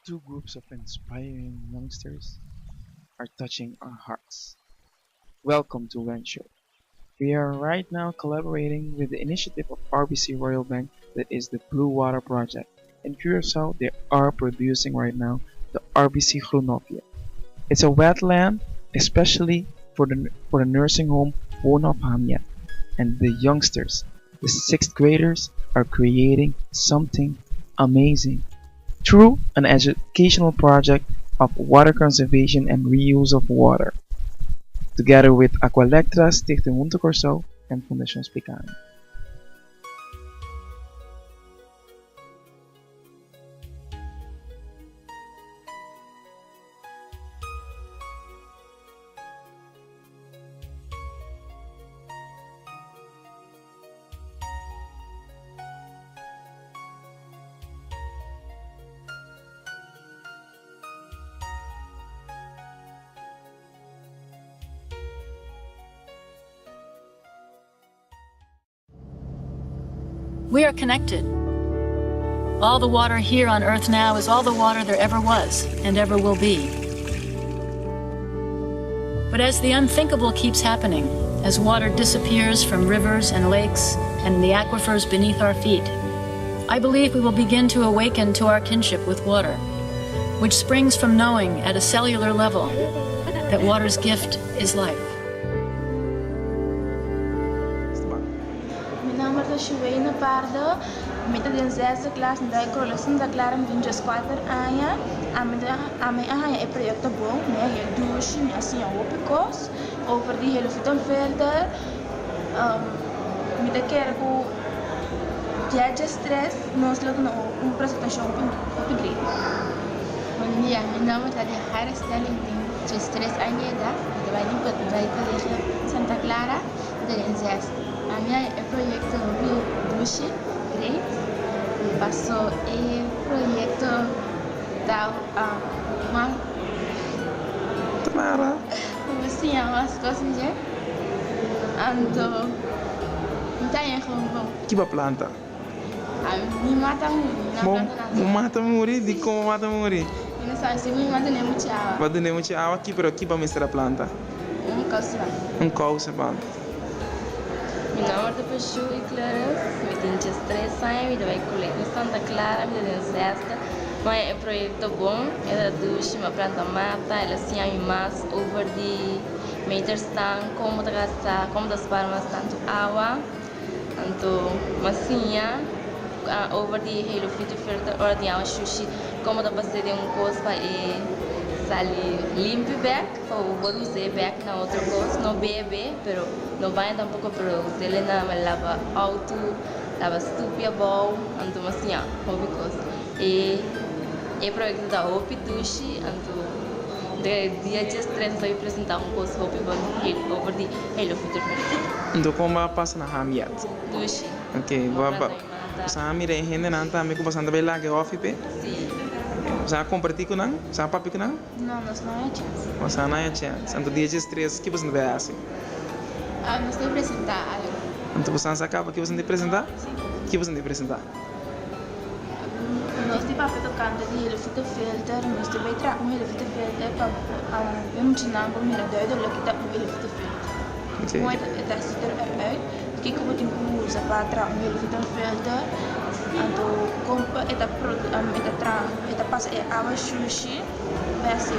two groups of inspiring youngsters are touching our hearts. Welcome to Venture. We are right now collaborating with the initiative of RBC Royal Bank that is the Blue Water Project. In Curaçao, they are producing right now the RBC Groenhofje. It's a wetland, especially for the nursing home Groenhofje Hamiëd. And the youngsters, the sixth graders, are creating something amazing through an educational project of water conservation and reuse of water, together with Aqualectra, Stichting Munto Corso, and Fundación Spicani. We are connected. All the water here on Earth now is all the water there ever was and ever will be. But as the unthinkable keeps happening, as water disappears from rivers and lakes and the aquifers beneath our feet, I believe we will begin to awaken to our kinship with water, which springs from knowing at a cellular level that water's gift is life. Chuveina pardo, meta de zesde klas na da krolasin da klara mit just 4 anja, a me anja é projeto bom, né? É duas, assim, opicos, over die hele voetenvelden, met de kerk já de stress, nós lá na apresentação op de grade. Bom dia, meu nome é Harry Sterling, tenho 3 anos de idade, trabalho no Colégio Santa Clara, de Zeste. A minha projeto Dushi, great. Passou e projeto da uma Tamara. assim umas coisas já. Ando então é como Que planta? a mim mata Mata muri, di como mata muri. não sabe se me mata nem muito água. Vai dar muita água aqui, pero aqui para misturar a planta. Causa. Causa planta. Meu nome é Pachu e Claras, eu tenho 3 anos, eu trabalho no Santa Clara, eu tenho sexta. Mas é um projeto bom, é da uma planta mata, ela se ama mais over de meters tão como da casa, como das palmas tanto água, então massinha, over de helo fito filter, or de água sushi, como da base de coisa para sali limpo back, para o bolo usar back na outra coisa, não bebe, pero não vai tampouco para usar ele na lava auto, lava estúpida bom, então assim, hobby coisa. E projeto da Hopi Dushi, então de dia de stress vai apresentar coisa Hopi bom over de Hello Future. Então como passa na Hamiëd? Dushi. Ok, baba. Sa Hamiëd é rende na anta, me passando bem lá que off pe. Sim. Sa compartir com não? Sa papi com não? Não, nós não é chance. Mas não é chance. Então dia de stress que você não vai assim. Nós temos que apresentar algo. Então você não acaba que você não apresentar? Sim. Que você não apresentar? Nós temos papel tocando de hele voetenvelden, nós temos que trazer hele voetenvelden para muito não para mira duidelijk dat hele voetenvelden. Mooi dat ziet eruit. Kijken wat in hoe ze para hele voetenvelden. Então, como eta passa é água sushi, vai ser